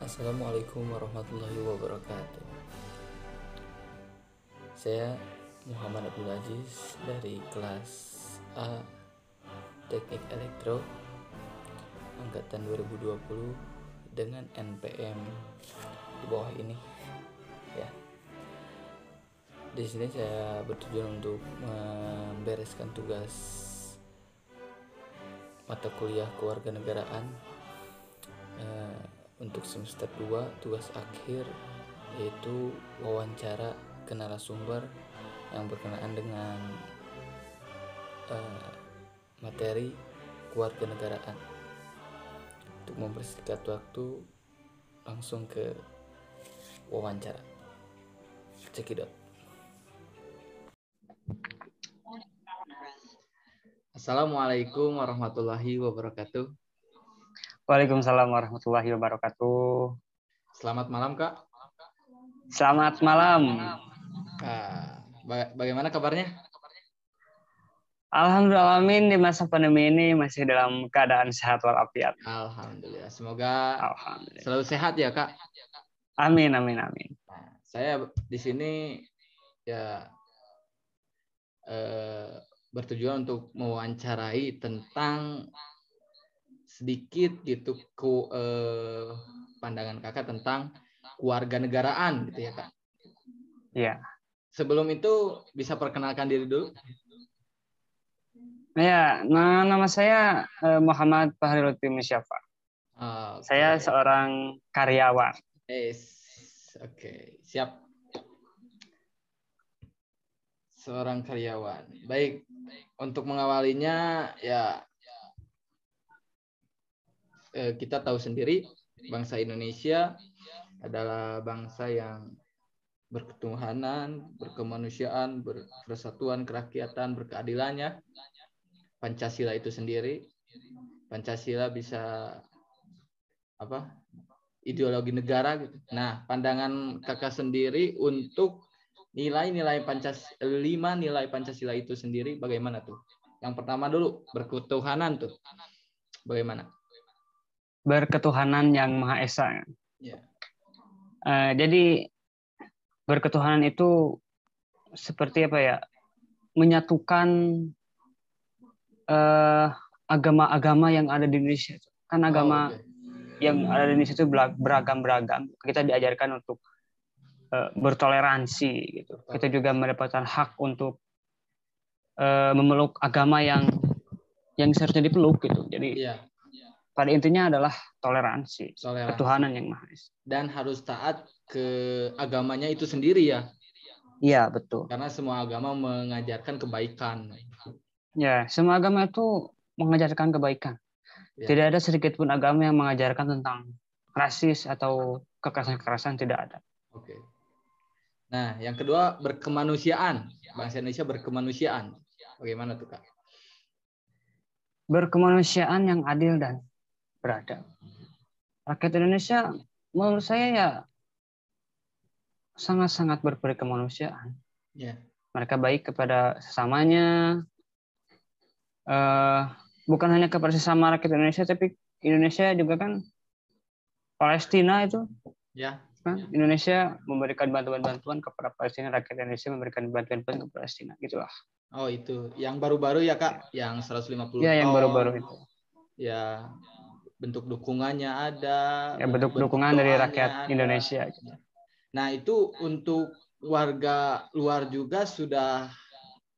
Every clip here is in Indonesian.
Assalamualaikum warahmatullahi wabarakatuh. Saya Muhammad Abdul Aziz dari kelas A Teknik Elektro angkatan 2020 dengan NPM di bawah ini ya. Di sini saya bertujuan untuk membereskan tugas mata kuliah kewarganegaraan untuk semester 2 tugas akhir, yaitu wawancara ke narasumber yang berkenaan dengan materi kewarganegaraan. Untuk mempersingkat waktu, langsung ke wawancara. Cekidot. Assalamualaikum warahmatullahi wabarakatuh. Waalaikumsalam warahmatullahi wabarakatuh. Selamat malam, Kak. Selamat malam. Bagaimana kabarnya? Alhamdulillah, amin, di masa pandemi ini masih dalam keadaan sehat walafiat. Alhamdulillah. Semoga Alhamdulillah. selalu sehat ya, Kak. Amin, amin, amin. Nah, saya di sini ya bertujuan untuk mewawancarai tentang sedikit gitu pandangan Kakak tentang kewarganegaraan gitu ya, Kak. Iya. Sebelum itu bisa perkenalkan diri dulu. Ya, nama saya Muhammad Fahri Lutfi Musyafa. Saya seorang karyawan. Oke, siap. Seorang karyawan. Baik, untuk mengawalinya ya kita tahu sendiri bangsa Indonesia adalah bangsa yang berketuhanan, berkemanusiaan, bersatuan, kerakyatan, berkeadilannya. Pancasila itu sendiri. Pancasila bisa ideologi negara gitu. Nah, pandangan Kakak sendiri untuk nilai-nilai lima nilai Pancasila itu sendiri bagaimana tuh? Yang pertama dulu, berketuhanan tuh. Bagaimana? Berketuhanan yang Maha Esa. Ya. Jadi berketuhanan itu seperti apa ya? Menyatukan agama-agama yang ada di Indonesia. Kan agama yang ada di Indonesia itu beragam-beragam. Kita diajarkan untuk bertoleransi gitu. Kita juga mendapatkan hak untuk memeluk agama yang seharusnya dipeluk gitu. Jadi pada intinya adalah toleransi. Ketuhanan yang Maha Esa. Dan harus taat ke agamanya itu sendiri ya. Iya, betul. Karena semua agama mengajarkan kebaikan. Ya, semua agama itu mengajarkan kebaikan. Ya. Tidak ada sedikit pun agama yang mengajarkan tentang rasis atau kekerasan-kekerasan, tidak ada. Oke. Nah, yang kedua berkemanusiaan. Bangsa Indonesia berkemanusiaan. Bagaimana tuh, Kak? Berkemanusiaan yang adil dan beradab. Rakyat Indonesia menurut saya ya sangat-sangat berperi kemanusiaan. Yeah. Mereka baik kepada sesamanya, bukan hanya kepada sesama rakyat Indonesia, tapi Indonesia juga kan Palestina itu. Yeah. Kan? Indonesia memberikan bantuan-bantuan kepada Palestina, rakyat Indonesia memberikan bantuan-bantuan ke Palestina, gitulah. Oh, itu yang baru-baru ya, Kak, yang 150 ya, yang baru-baru itu. Ya, bentuk dukungannya ada. Ya, bentuk dukungan dari rakyat Indonesia. Gitu. Nah, itu untuk warga luar juga sudah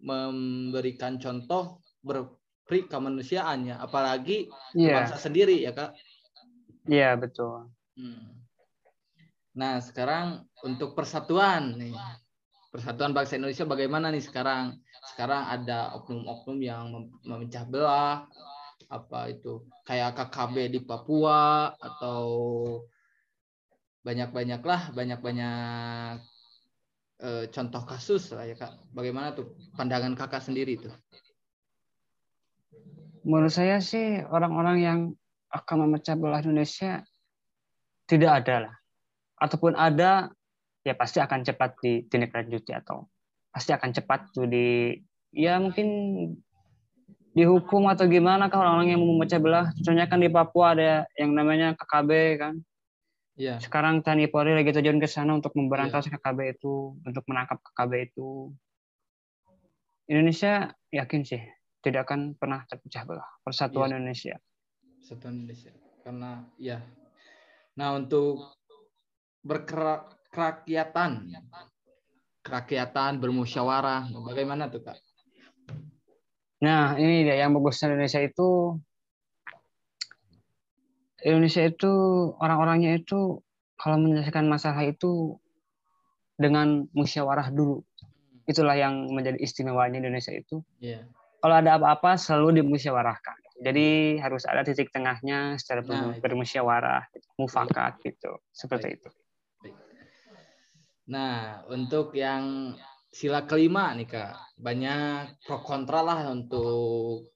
memberikan contoh berperi kemanusiaannya, apalagi bangsa sendiri ya, Kak. Iya, betul. Nah, sekarang untuk persatuan nih. Persatuan bangsa Indonesia bagaimana nih sekarang? Sekarang ada oknum-oknum yang memecah belah, apa itu kayak KKB di Papua atau banyak contoh kasus lah ya, Kak. Bagaimana tuh pandangan Kakak sendiri tuh? Menurut saya sih orang-orang yang akan memecah belah Indonesia tidak ada lah. Ataupun ada, ya pasti akan cepat ditindaklanjuti atau pasti akan cepat tuh mungkin dihukum atau gimana kan orang-orang yang memecah belah. Contohnya kan di Papua ada yang namanya KKB kan. Iya. Sekarang TNI Polri lagi terjun ke sana untuk memberantas Iya. KKB itu, untuk menangkap KKB itu. Indonesia yakin sih tidak akan pernah terpecah belah. Iya. Persatuan Indonesia. Persatuan Indonesia. Karena ya. Nah, untuk kerakyatan bermusyawarah, bagaimana tuh Kak? Nah, ini dia yang bagusnya Indonesia itu orang-orangnya itu kalau menyelesaikan masalah itu dengan musyawarah dulu. Itulah yang menjadi istimewanya Indonesia itu. Iya. Kalau ada apa-apa selalu dimusyawarahkan. Iya. Jadi harus ada titik tengahnya secara Nah, itu. bermusyawarah, Baik. mufakat gitu. Seperti Baik. itu. Baik. Nah, untuk yang sila kelima nih Kak, banyak pro kontra lah untuk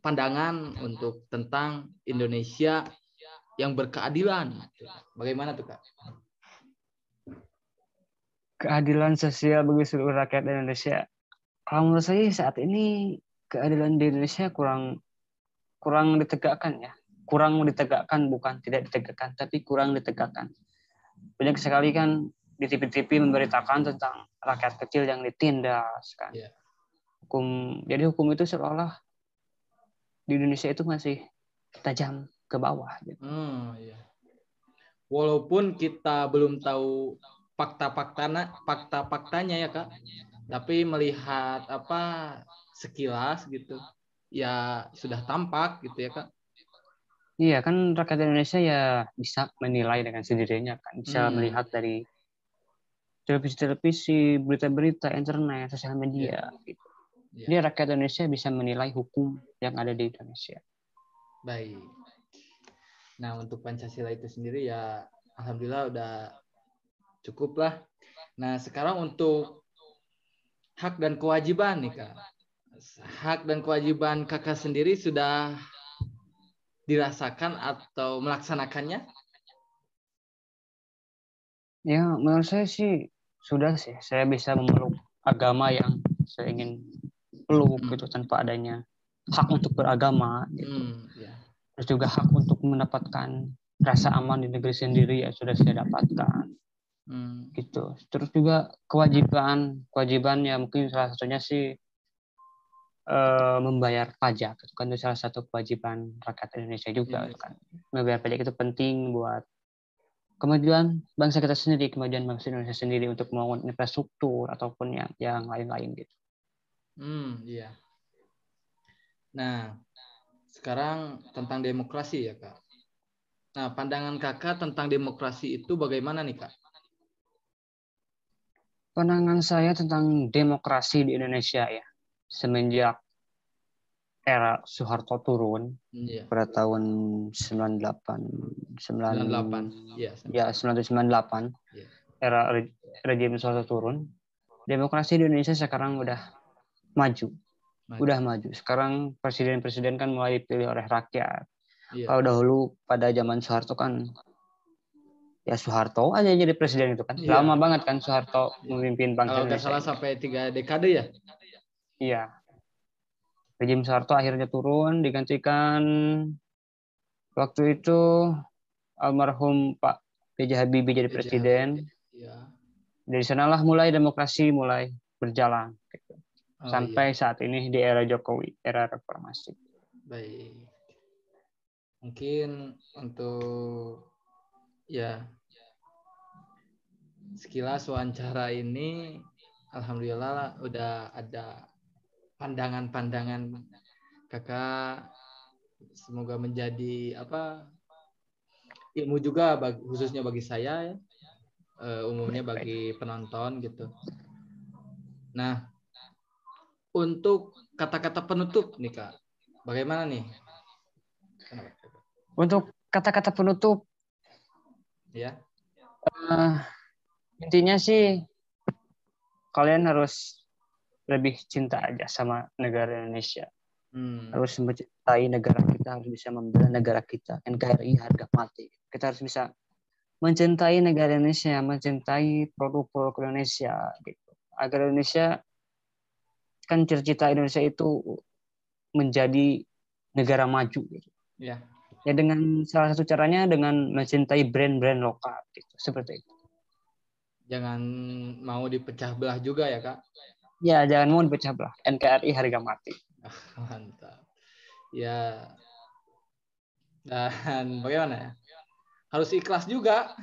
pandangan untuk tentang Indonesia yang berkeadilan. Bagaimana tuh Kak? Keadilan sosial bagi seluruh rakyat Indonesia. Kalau menurut saya saat ini keadilan di Indonesia kurang ditegakkan ya. Kurang ditegakkan, bukan tidak ditegakkan, tapi kurang ditegakkan. Banyak sekali kan di TV-TV memberitakan tentang rakyat kecil yang ditindas kan. Ya. Jadi hukum itu seolah di Indonesia itu masih tajam ke bawah gitu. Ya. Walaupun kita belum tahu fakta-faktanya ya Kak, tapi melihat sekilas gitu, ya sudah tampak gitu ya Kak. Iya kan rakyat Indonesia ya bisa menilai dengan sendirinya kan, bisa melihat dari televisi, berita-berita, internet, sosial media gitu. Jadi rakyat Indonesia bisa menilai hukum yang ada di Indonesia. Baik. Nah, untuk Pancasila itu sendiri ya alhamdulillah udah cukup lah. Nah, sekarang untuk hak dan kewajiban nih Kak. Hak dan kewajiban Kakak sendiri sudah dirasakan atau melaksanakannya? Ya, menurut saya sih sudah sih. Saya bisa memeluk agama yang saya ingin peluk gitu tanpa adanya hak untuk beragama gitu. Terus juga hak untuk mendapatkan rasa aman di negeri sendiri ya sudah saya dapatkan. Gitu. Terus juga kewajiban ya mungkin salah satunya sih membayar pajak. Itu kan salah satu kewajiban rakyat Indonesia juga kan. Membayar pajak itu penting buat kemajuan bangsa kita sendiri, kemajuan bangsa Indonesia sendiri untuk membangun infrastruktur ataupun yang lain-lain gitu. Iya. Nah, sekarang tentang demokrasi ya Kak. Nah, pandangan Kakak tentang demokrasi itu bagaimana nih Kak? Pandangan saya tentang demokrasi di Indonesia ya, semenjak era Soeharto turun pada tahun 1998, era rejim Soeharto turun, demokrasi di Indonesia sekarang udah maju. Sekarang presiden-presiden kan mulai dipilih oleh rakyat. Kalau dahulu pada zaman Soeharto kan ya Soeharto aja jadi presiden itu kan. Lama banget kan Soeharto memimpin bangsa Indonesia. Kalau nggak salah sampai 3 dekade ya? Iya. Rejim Soeharto akhirnya turun, digantikan waktu itu almarhum Pak B.J. Habibie jadi presiden. Dari sanalah mulai demokrasi mulai berjalan. Gitu. Sampai saat ini di era Jokowi, era reformasi. Baik. Mungkin untuk ya sekilas wawancara ini alhamdulillah udah ada pandangan-pandangan Kakak, semoga menjadi ilmu juga khususnya bagi saya ya. Umumnya bagi penonton gitu. Nah, untuk kata-kata penutup nih Kak, bagaimana nih? Untuk kata-kata penutup, ya. Intinya sih kalian harus lebih cinta aja sama negara Indonesia. Harus mencintai negara kita, harus bisa membela negara kita. NKRI harga mati. Kita harus bisa mencintai negara Indonesia, mencintai produk-produk Indonesia gitu. Agar Indonesia kan cita-cita Indonesia itu menjadi negara maju gitu. Ya. Ya dengan salah satu caranya dengan mencintai brand-brand lokal gitu, seperti itu. Jangan mau dipecah belah juga ya Kak. Ya jangan mau dipecah belah. NKRI harga mati. Mantap. Ya, dan bagaimana ya? Harus ikhlas juga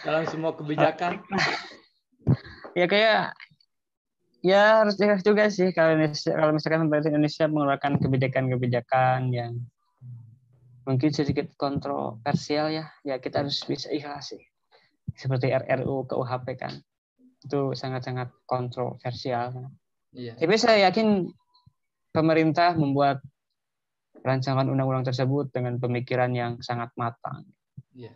dalam semua kebijakan. Ya kayak ya harus ikhlas juga sih kalau misalkan pemerintah Indonesia mengeluarkan kebijakan-kebijakan yang mungkin sedikit kontroversial ya kita harus bisa ikhlas sih. Seperti RRU KUHP kan. Itu sangat-sangat kontroversial. Iya. Tapi saya yakin pemerintah membuat rancangan undang-undang tersebut dengan pemikiran yang sangat matang. Iya.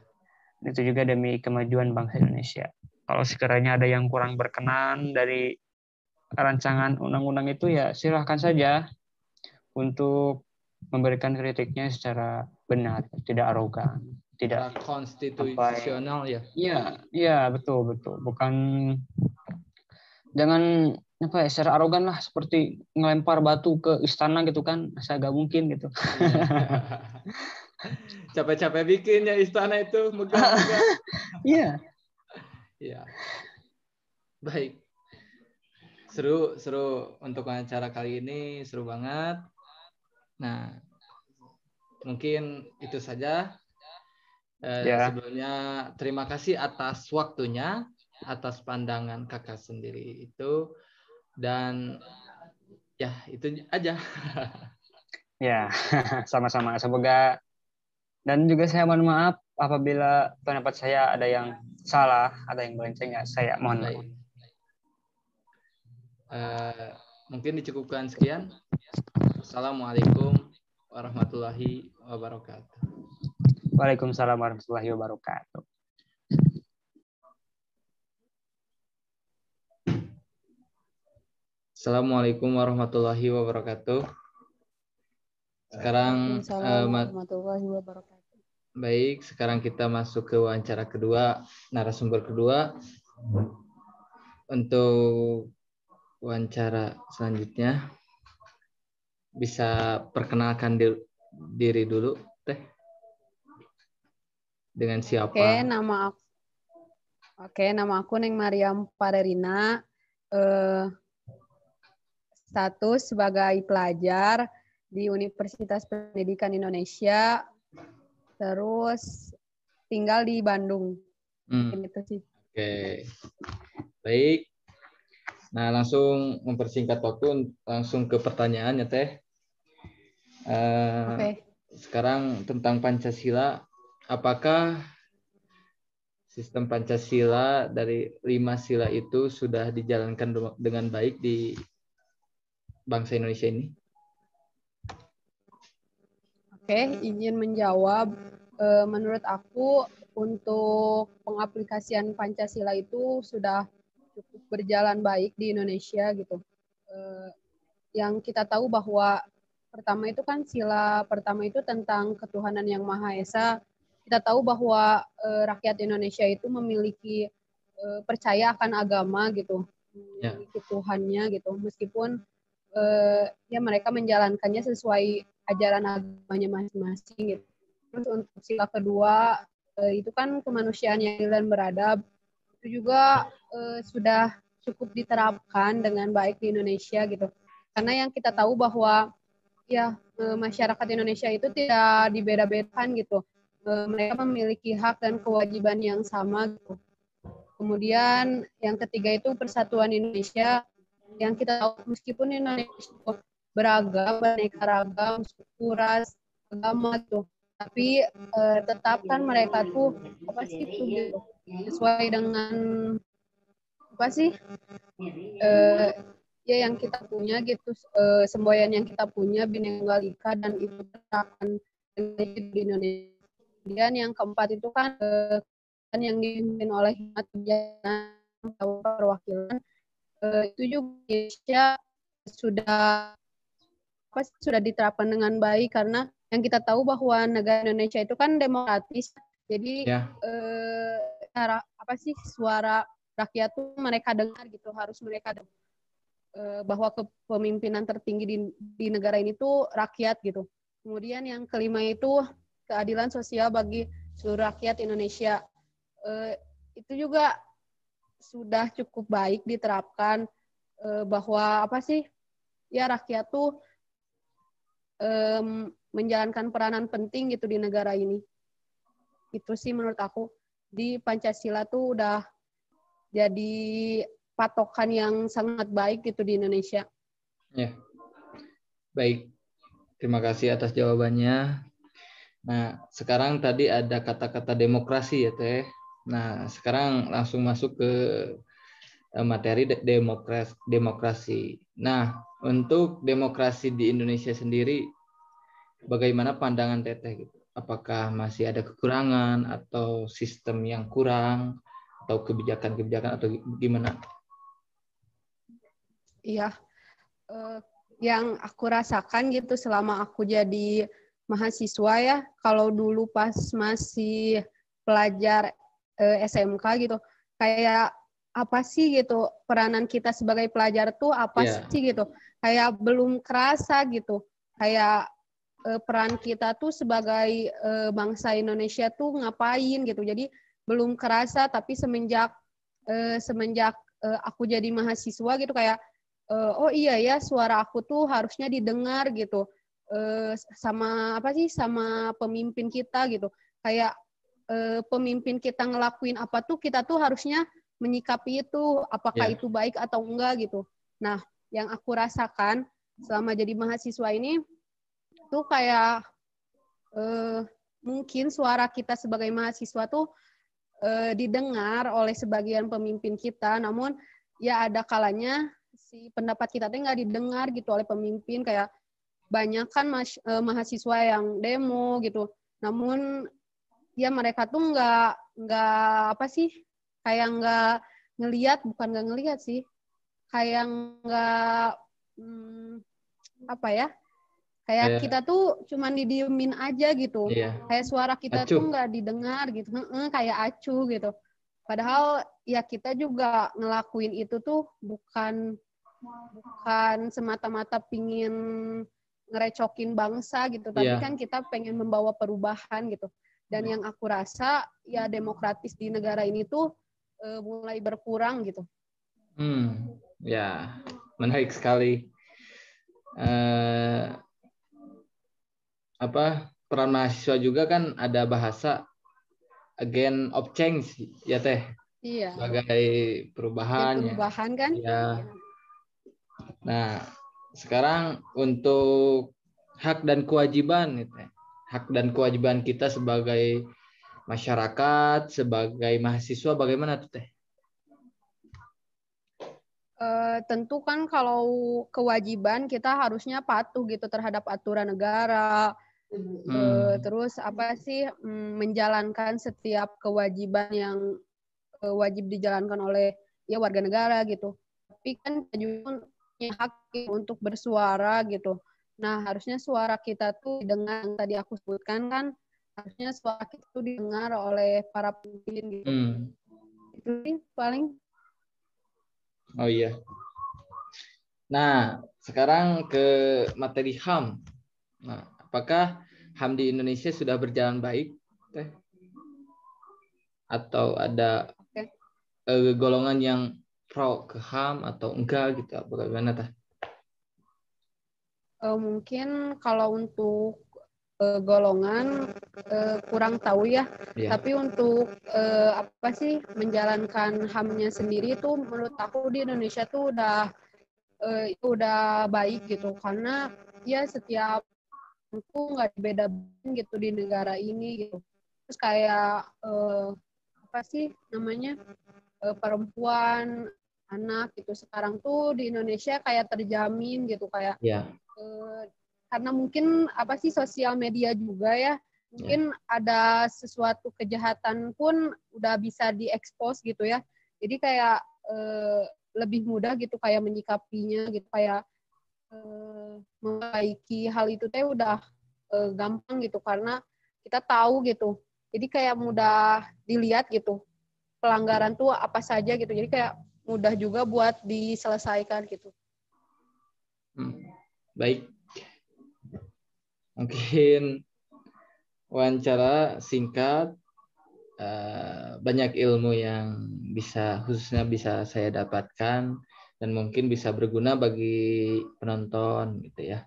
Itu juga demi kemajuan bangsa Indonesia. Kalau sekiranya ada yang kurang berkenan dari rancangan undang-undang itu ya silahkan saja untuk memberikan kritiknya secara benar, tidak arogan, tidak konstitusional ya. Iya, betul. Bukan jangan apa ya secara arogan lah seperti ngelempar batu ke istana gitu kan, saya gak mungkin gitu. Capek-capek bikin ya istana itu megah-megah. Iya. Iya. Baik. Seru untuk wawancara kali ini, seru banget. Nah, mungkin itu saja. Sebelumnya terima kasih atas waktunya, atas pandangan kakak sendiri itu, dan ya itu aja. Ya, sama-sama. Semoga, dan juga saya mohon maaf apabila pendapat saya ada yang salah, ada yang melenceng, ya saya mohon maaf. Mungkin dicukupkan sekian. Assalamualaikum warahmatullahi wabarakatuh. Waalaikumsalam warahmatullahi wabarakatuh. Assalamualaikum warahmatullahi wabarakatuh. Sekarang warahmatullahi wabarakatuh. Baik, sekarang kita masuk ke wawancara kedua, narasumber kedua. Untuk wawancara selanjutnya, bisa perkenalkan diri dulu, Teh. Dengan siapa? Nama aku Neng Mariam Parerina. Status sebagai pelajar di Universitas Pendidikan Indonesia. Terus tinggal di Bandung. Itu sih. Oke. Baik. Nah, langsung mempersingkat waktu, langsung ke pertanyaannya, Teh. Sekarang tentang Pancasila, apakah sistem Pancasila dari 5 sila itu sudah dijalankan dengan baik di bangsa Indonesia ini? Izin menjawab. Menurut aku untuk pengaplikasian Pancasila itu sudah cukup berjalan baik di Indonesia gitu. Yang kita tahu bahwa pertama itu kan sila pertama itu tentang ketuhanan yang Maha Esa. Kita tahu bahwa rakyat Indonesia itu memiliki percaya akan agama gitu, memiliki Tuhannya gitu. Meskipun ya mereka menjalankannya sesuai ajaran agamanya masing-masing gitu. Terus untuk sila kedua itu kan kemanusiaan yang adil dan beradab, itu juga sudah cukup diterapkan dengan baik di Indonesia gitu. Karena yang kita tahu bahwa ya masyarakat Indonesia itu tidak dibeda-bedakan gitu. Mereka memiliki hak dan kewajiban yang sama gitu. Kemudian yang ketiga itu persatuan Indonesia, yang kita tahu meskipun Indonesia beragam, beraneka ragam, suku, ras, agama tuh, tapi tetap kan mereka tuh apa sih itu gitu, sesuai dengan apa sih ya yang kita punya gitu, semboyan yang kita punya Bhinneka Tunggal Ika, dan itu akan di Indonesia. Kemudian yang keempat itu kan yang dipimpin oleh Hikmat Perwakilan, itu juga Indonesia sudah diterapkan dengan baik, karena yang kita tahu bahwa negara Indonesia itu kan demokratis, jadi suara rakyat tuh mereka dengar gitu, harus mereka dengar bahwa kepemimpinan tertinggi di negara ini tuh rakyat gitu. Kemudian yang kelima itu keadilan sosial bagi seluruh rakyat Indonesia. Itu juga sudah cukup baik diterapkan, bahwa apa sih, ya rakyat tuh menjalankan peranan penting gitu di negara ini. Itu sih menurut aku di Pancasila tuh udah jadi patokan yang sangat baik gitu di Indonesia. Ya, baik. Terima kasih atas jawabannya. Nah, sekarang tadi ada kata-kata demokrasi ya Teh. Nah, sekarang langsung masuk ke materi demokrasi. Nah, untuk demokrasi di Indonesia sendiri, bagaimana pandangan Teteh gitu? Apakah masih ada kekurangan atau sistem yang kurang atau kebijakan-kebijakan atau gimana? Iya, yang aku rasakan gitu selama aku jadi mahasiswa ya, kalau dulu pas masih pelajar SMK gitu, kayak apa sih gitu peranan kita sebagai pelajar tuh apa sih gitu, kayak belum kerasa gitu, kayak peran kita tuh sebagai bangsa Indonesia tuh ngapain gitu, jadi belum kerasa. Tapi semenjak aku jadi mahasiswa gitu, kayak oh iya ya, suara aku tuh harusnya didengar gitu, sama apa sih, sama pemimpin kita gitu, kayak pemimpin kita ngelakuin apa tuh kita tuh harusnya menyikapi itu, apakah itu baik atau enggak gitu. Nah, yang aku rasakan selama jadi mahasiswa ini tuh kayak mungkin suara kita sebagai mahasiswa tuh didengar oleh sebagian pemimpin kita, namun ya ada kalanya si pendapat kita tuh nggak didengar gitu oleh pemimpin. Kayak banyak kan mahasiswa yang demo gitu, namun ya mereka tuh nggak apa sih, kayak bukan nggak ngelihat sih, kayak nggak apa ya, kayak kita tuh cuman didiemin aja gitu, kayak suara kita tuh nggak didengar gitu, kayak acuh gitu. Padahal ya kita juga ngelakuin itu tuh bukan semata-mata pingin ngerecokin bangsa gitu, tapi kan kita pengen membawa perubahan gitu. Dan yang aku rasa ya demokratis di negara ini tuh mulai berkurang gitu. Ya, menarik sekali. Peran mahasiswa juga kan ada bahasa agent of change ya Teh. Iya. Sebagai perubahan. Perubahan kan? Ya. Nah, sekarang untuk hak dan kewajiban nih Teh. Hak dan kewajiban kita sebagai masyarakat, sebagai mahasiswa bagaimana tuh Teh? Tentu kan kalau kewajiban kita harusnya patuh gitu terhadap aturan negara, terus apa sih, menjalankan setiap kewajiban yang wajib dijalankan oleh ya warga negara gitu. Tapi kan juga punya hak untuk bersuara gitu. Nah, harusnya suara kita tuh didengar, yang tadi aku sebutkan kan, harusnya suara kita tuh didengar oleh para pemimpin gitu. Itu sih paling. Oh iya. Nah, sekarang ke materi HAM. Nah, apakah HAM di Indonesia sudah berjalan baik, Teh? Atau ada golongan yang pro ke HAM atau enggak gitu? Bagaimana, Teh? Mungkin kalau untuk golongan kurang tahu ya. Tapi untuk apa sih menjalankan HAM-nya sendiri tuh menurut aku di Indonesia tuh udah baik gitu, karena ya setiap itu nggak beda-beda gitu di negara ini gitu. Terus kayak apa sih namanya, perempuan, anak gitu sekarang tuh di Indonesia kayak terjamin gitu, kayak karena mungkin apa sih sosial media juga ya, mungkin ada sesuatu kejahatan pun udah bisa diekspos gitu ya, jadi kayak lebih mudah gitu kayak menyikapinya gitu, kayak memperbaiki hal itu teh udah gampang gitu karena kita tahu gitu, jadi kayak mudah dilihat gitu pelanggaran tuh apa saja gitu, jadi kayak mudah juga buat diselesaikan gitu. Baik. Mungkin wawancara singkat, banyak ilmu yang khususnya bisa saya dapatkan dan mungkin bisa berguna bagi penonton gitu ya.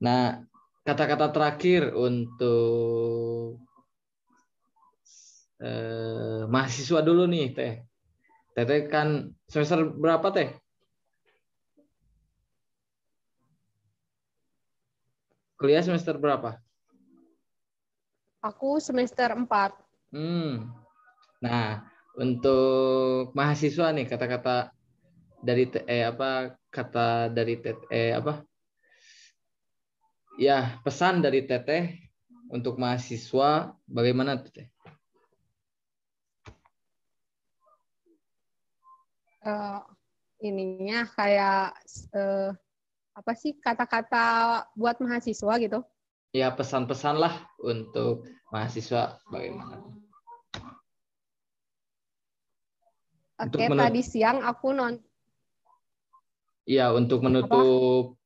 Nah, kata-kata terakhir untuk mahasiswa dulu nih, Teh. Teteh kan semester berapa, Teh? Kuliah semester berapa? Aku semester 4. Nah, untuk mahasiswa nih kata-kata dari kata dari ya, pesan dari Teteh untuk mahasiswa bagaimana, Teteh? Ininya kayak apa sih kata-kata buat mahasiswa gitu. Ya, pesan-pesan lah untuk mahasiswa bagaimana? Oke, tadi siang aku ya, untuk menutup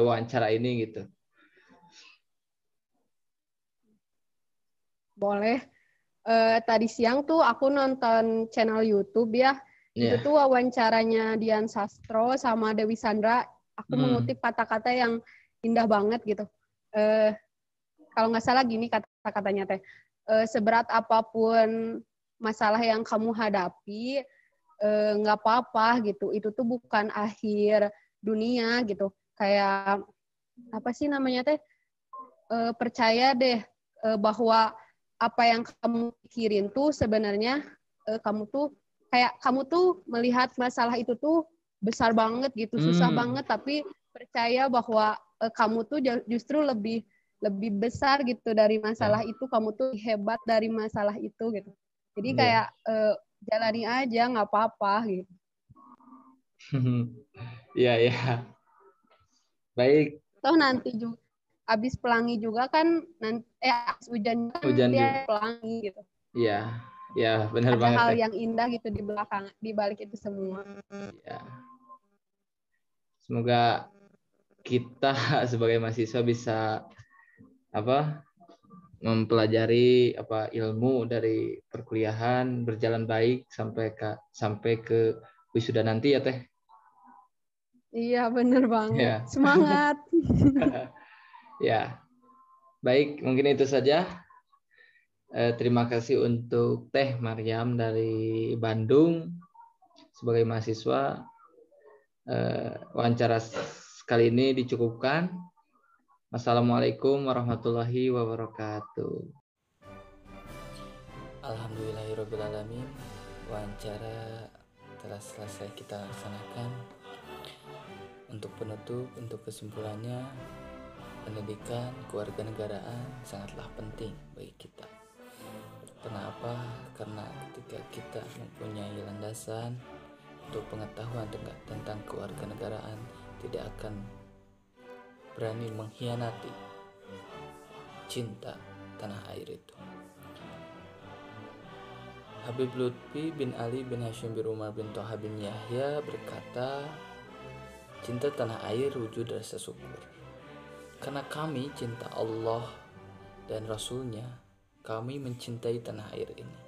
wawancara ini gitu. Boleh. Tadi siang tuh aku nonton channel YouTube ya. Itu Yeah. tuh wawancaranya Dian Sastro sama Dewi Sandra. Aku mengutip kata-kata yang indah banget gitu. Kalau nggak salah gini kata-katanya teh. Seberat apapun masalah yang kamu hadapi, nggak apa-apa gitu. Itu tuh bukan akhir dunia gitu. Kayak apa sih namanya teh? Percaya deh bahwa apa yang kamu pikirin tuh sebenarnya kamu tuh melihat masalah itu tuh besar banget gitu, susah banget, tapi percaya bahwa kamu tuh justru lebih besar gitu dari masalah itu, kamu tuh hebat dari masalah itu gitu. Jadi kayak jalani aja, nggak apa-apa gitu. Iya, ya. Baik. Toh nanti juga habis pelangi juga kan nanti habis hujan juga pelangi gitu. Iya, ya benar ada banget. Hal yang indah gitu di balik itu semua. Ya. Semoga kita sebagai mahasiswa bisa mempelajari ilmu dari perkuliahan berjalan baik sampai ke wisuda nanti ya, Teh. Iya, benar banget. Ya. Semangat. Ya. Baik, mungkin itu saja. Terima kasih untuk Teh Maryam dari Bandung sebagai mahasiswa. Wawancara kali ini dicukupkan. Assalamualaikum warahmatullahi wabarakatuh. Alhamdulillahirrabbilalamin. Wawancara telah selesai kita laksanakan. Untuk penutup, untuk kesimpulannya, pendidikan kewarganegaraan sangatlah penting bagi kita. Kenapa? Karena ketika kita mempunyai landasan untuk pengetahuan tentang kewarganegaraan, tidak akan berani mengkhianati cinta tanah air itu. Habib Lutfi bin Ali bin Hashim bin Umar bin Toha bin Yahya berkata, cinta tanah air wujud rasa syukur. Karena kami cinta Allah dan Rasulnya, kami mencintai tanah air ini.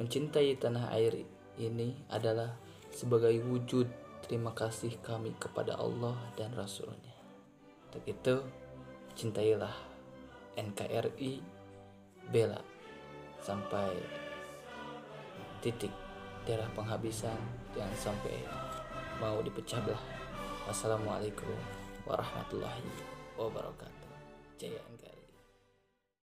Mencintai tanah air ini adalah sebagai wujud terima kasih kami kepada Allah dan Rasulnya. Untuk itu, cintailah NKRI, bela sampai titik daerah penghabisan, jangan sampai mau dipecah belah. Wassalamualaikum warahmatullahi wabarakatuh. Jaya NKRI.